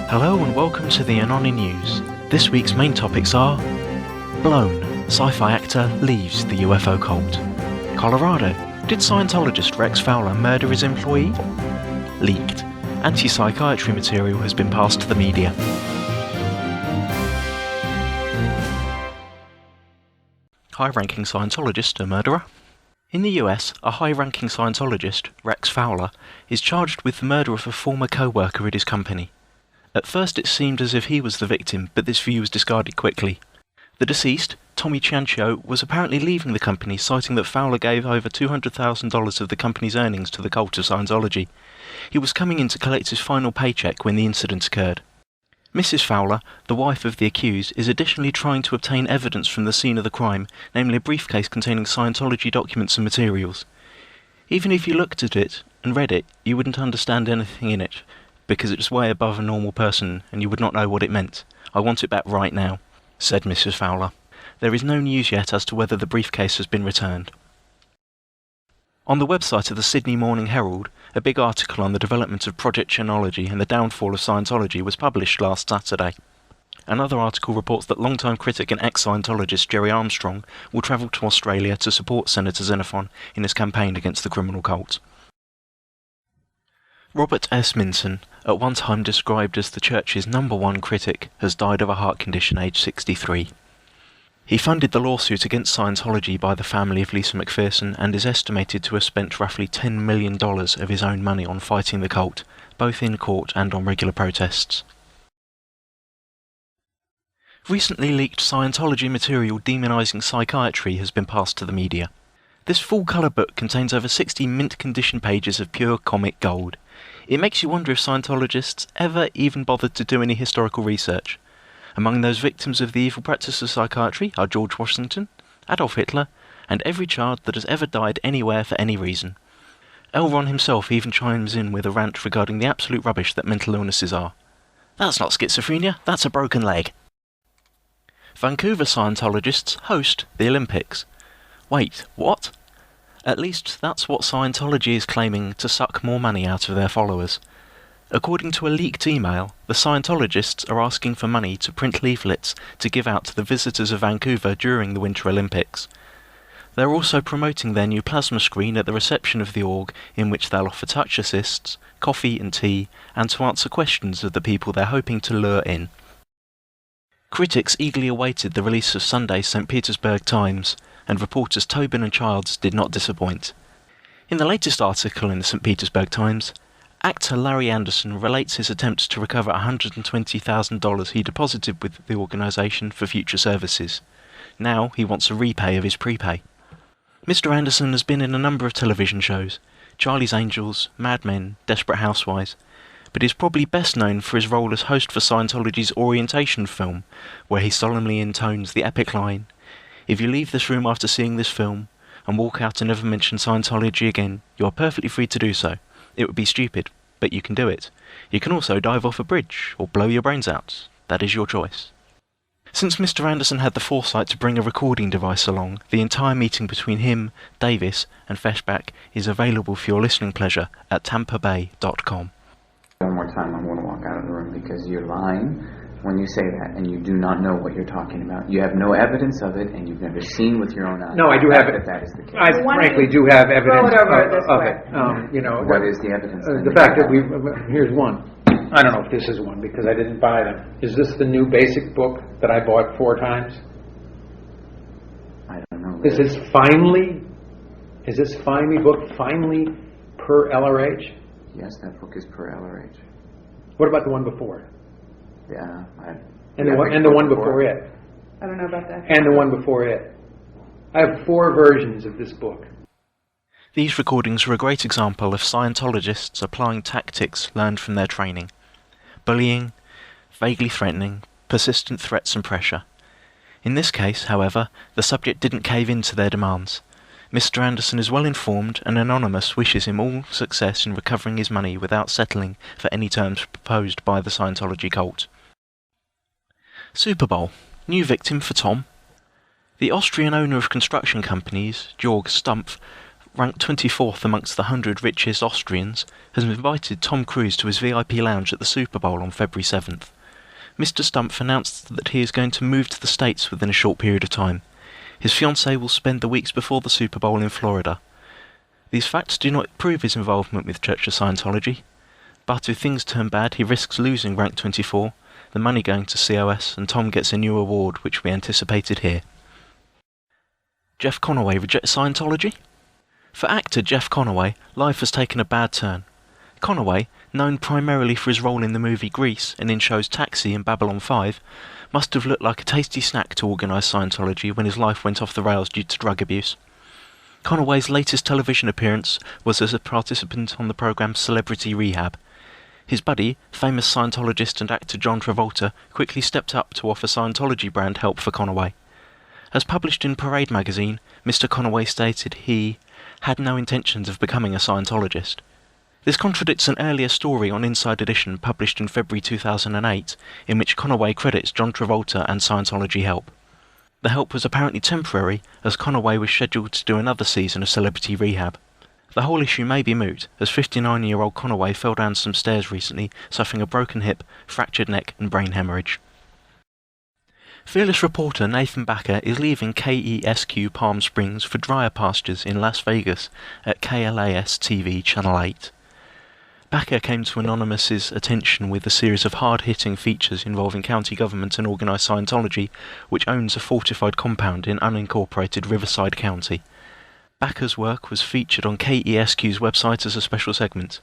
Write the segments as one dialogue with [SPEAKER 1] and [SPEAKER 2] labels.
[SPEAKER 1] Hello and welcome to the Anonynews. This week's main topics are: blown, sci-fi actor leaves the UFO cult. Colorado, did Scientologist Rex Fowler murder his employee? Leaked, anti-psychiatry material has been passed to the media. High-ranking Scientologist a murderer? In the US, a high-ranking Scientologist, Rex Fowler, is charged with the murder of a former co-worker at his company. At first it seemed as if he was the victim, but this view was discarded quickly. The deceased, Tommy Ciancio, was apparently leaving the company, citing that Fowler gave over $200,000 of the company's earnings to the cult of Scientology. He was coming in to collect his final paycheck when the incident occurred. Mrs. Fowler, the wife of the accused, is additionally trying to obtain evidence from the scene of the crime, namely a briefcase containing Scientology documents and materials. Even if you looked at it and read it, you wouldn't understand anything in it, because it's way above a normal person and you would not know what it meant. I want it back right now, said Mrs. Fowler. There is no news yet as to whether the briefcase has been returned. On the website of the Sydney Morning Herald, a big article on the development of Project Chanology and the downfall of Scientology was published last Saturday. Another article reports that longtime critic and ex-Scientologist Gerry Armstrong will travel to Australia to support Senator Xenophon in his campaign against the criminal cult. Robert S. Minson, at one time described as the church's #1 critic, has died of a heart condition aged 63. He funded the lawsuit against Scientology by the family of Lisa McPherson and is estimated to have spent roughly $10 million of his own money on fighting the cult, both in court and on regular protests. Recently leaked Scientology material demonizing psychiatry has been passed to the media. This full-colour book contains over 60 mint-condition pages of pure comic gold. It makes you wonder if Scientologists ever even bothered to do any historical research. Among those victims of the evil practice of psychiatry are George Washington, Adolf Hitler, and every child that has ever died anywhere for any reason. L. Ron himself even chimes in with a rant regarding the absolute rubbish that mental illnesses are. That's not schizophrenia, that's a broken leg. Vancouver Scientologists host the Olympics. Wait, what? At least that's what Scientology is claiming to suck more money out of their followers. According to a leaked email, the Scientologists are asking for money to print leaflets to give out to the visitors of Vancouver during the Winter Olympics. They're also promoting their new plasma screen at the reception of the org, in which they'll offer touch assists, coffee and tea, and to answer questions of the people they're hoping to lure in. Critics eagerly awaited the release of Sunday's St. Petersburg Times, and reporters Tobin and Childs did not disappoint. In the latest article in the St. Petersburg Times, actor Larry Anderson relates his attempts to recover $120,000 he deposited with the organisation for future services. Now he wants a repay of his prepay. Mr. Anderson has been in a number of television shows, Charlie's Angels, Mad Men, Desperate Housewives, but is probably best known for his role as host for Scientology's Orientation film, where he solemnly intones the epic line, "If you leave this room after seeing this film, and walk out and never mention Scientology again, you are perfectly free to do so. It would be stupid, but you can do it. You can also dive off a bridge, or blow your brains out. That is your choice." Since Mr. Anderson had the foresight to bring a recording device along, the entire meeting between him, Davis, and Feshbach is available for your listening pleasure at tampabay.com.
[SPEAKER 2] One more time, I'm going to walk out of the room because you're lying when you say that, and you do not know what you're talking about. You have no evidence of it, and you've never seen with your own eyes.
[SPEAKER 3] No, I do have it.
[SPEAKER 2] That is the case.
[SPEAKER 3] I frankly do have evidence of it.
[SPEAKER 2] What is the evidence?
[SPEAKER 3] The fact that here's one. I don't know if this is one because I didn't buy them. Is this the new basic book that I bought 4 times?
[SPEAKER 2] I don't know.
[SPEAKER 3] Is this finally book finally per LRH?
[SPEAKER 2] Yes, that book is per LRH.
[SPEAKER 3] What about the one before?
[SPEAKER 2] Yeah.
[SPEAKER 3] And the one before it?
[SPEAKER 4] I don't know about that.
[SPEAKER 3] And the one before it. I have 4 versions of this book.
[SPEAKER 1] These recordings are a great example of Scientologists applying tactics learned from their training. Bullying, vaguely threatening, persistent threats and pressure. In this case, however, the subject didn't cave in to their demands. Mr. Anderson is well informed, and Anonymous wishes him all success in recovering his money without settling for any terms proposed by the Scientology cult. Super Bowl. New victim for Tom. The Austrian owner of construction companies, Georg Stumpf, ranked 24th amongst the 100 richest Austrians, has invited Tom Cruise to his VIP lounge at the Super Bowl on February 7th. Mr. Stumpf announced that he is going to move to the States within a short period of time. His fiancée will spend the weeks before the Super Bowl in Florida. These facts do not prove his involvement with Church of Scientology, but if things turn bad, he risks losing rank 24, the money going to COS, and Tom gets a new award which we anticipated here. Jeff Conaway rejects Scientology? For actor Jeff Conaway, life has taken a bad turn. Conaway, known primarily for his role in the movie Grease and in shows Taxi and Babylon 5, must have looked like a tasty snack to organise Scientology when his life went off the rails due to drug abuse. Conaway's latest television appearance was as a participant on the programme Celebrity Rehab. His buddy, famous Scientologist and actor John Travolta, quickly stepped up to offer Scientology brand help for Conaway. As published in Parade magazine, Mr. Conaway stated he had no intentions of becoming a Scientologist. This contradicts an earlier story on Inside Edition published in February 2008, in which Conaway credits John Travolta and Scientology help. The help was apparently temporary, as Conaway was scheduled to do another season of Celebrity Rehab. The whole issue may be moot, as 59-year-old Conaway fell down some stairs recently, suffering a broken hip, fractured neck and brain hemorrhage. Fearless reporter Nathan Baca is leaving KESQ Palm Springs for drier pastures in Las Vegas at KLAS TV Channel 8. Baca came to Anonymous's attention with a series of hard-hitting features involving county government and organised Scientology, which owns a fortified compound in unincorporated Riverside County. Baca's work was featured on KESQ's website as a special segment.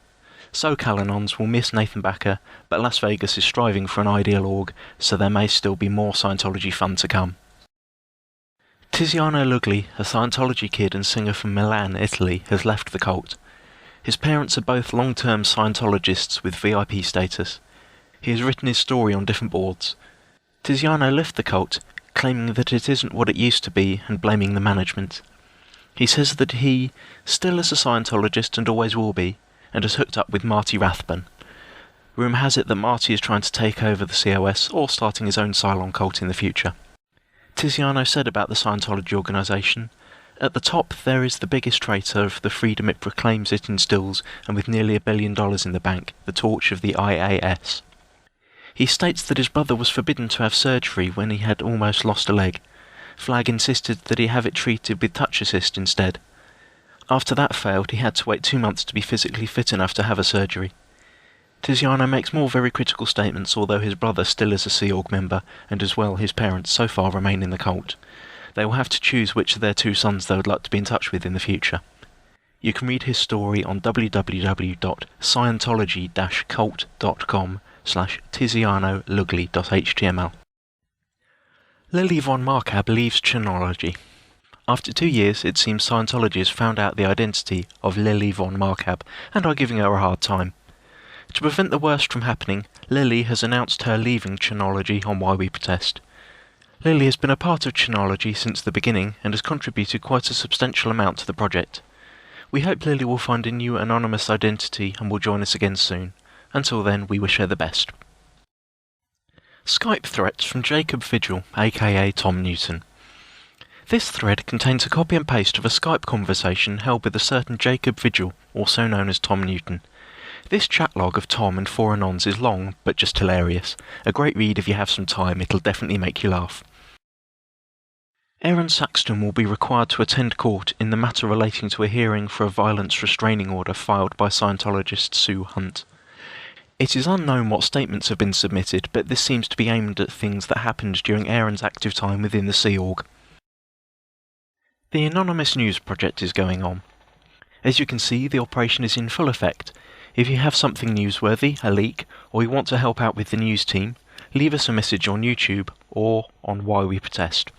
[SPEAKER 1] SoCal-Anons will miss Nathan Baca, but Las Vegas is striving for an ideal org, so there may still be more Scientology fun to come. Tiziano Lugli, a Scientology kid and singer from Milan, Italy, has left the cult. His parents are both long-term Scientologists with VIP status. He has written his story on different boards. Tiziano left the cult, claiming that it isn't what it used to be and blaming the management. He says that he still is a Scientologist and always will be, and has hooked up with Marty Rathbun. Rumour has it that Marty is trying to take over the COS or starting his own Cylon cult in the future. Tiziano said about the Scientology organisation, "At the top there is the biggest traitor of the freedom it proclaims it instills, and with nearly $1 billion in the bank, the torch of the IAS." He states that his brother was forbidden to have surgery when he had almost lost a leg. Flagg insisted that he have it treated with touch assist instead. After that failed, he had to wait 2 months to be physically fit enough to have a surgery. Tiziano makes more very critical statements, although his brother still is a Sea Org member, and as well his parents so far remain in the cult. They will have to choose which of their 2 sons they would like to be in touch with in the future. You can read his story on www.scientology-cult.com/tizianolugli.html. Lilly von Marcab leaves Chanology. After 2 years, it seems Scientology has found out the identity of Lilly von Marcab and are giving her a hard time. To prevent the worst from happening, Lilly has announced her leaving Chanology on Why We Protest. Lilly has been a part of Chanology since the beginning and has contributed quite a substantial amount to the project. We hope Lilly will find a new anonymous identity and will join us again soon. Until then, we wish her the best. Skype threats from Jacob Vigil, A.K.A. Tom Newton. This thread contains a copy and paste of a Skype conversation held with a certain Jacob Vigil, also known as Tom Newton. This chat log of Tom and 4 Anons is long, but just hilarious. A great read if you have some time, it'll definitely make you laugh. Aaron Saxton will be required to attend court in the matter relating to a hearing for a violence restraining order filed by Scientologist Sue Hunt. It is unknown what statements have been submitted, but this seems to be aimed at things that happened during Aaron's active time within the Sea Org. The Anonymous News project is going on. As you can see, the operation is in full effect. If you have something newsworthy, a leak, or you want to help out with the news team, leave us a message on YouTube or on Why We Protest.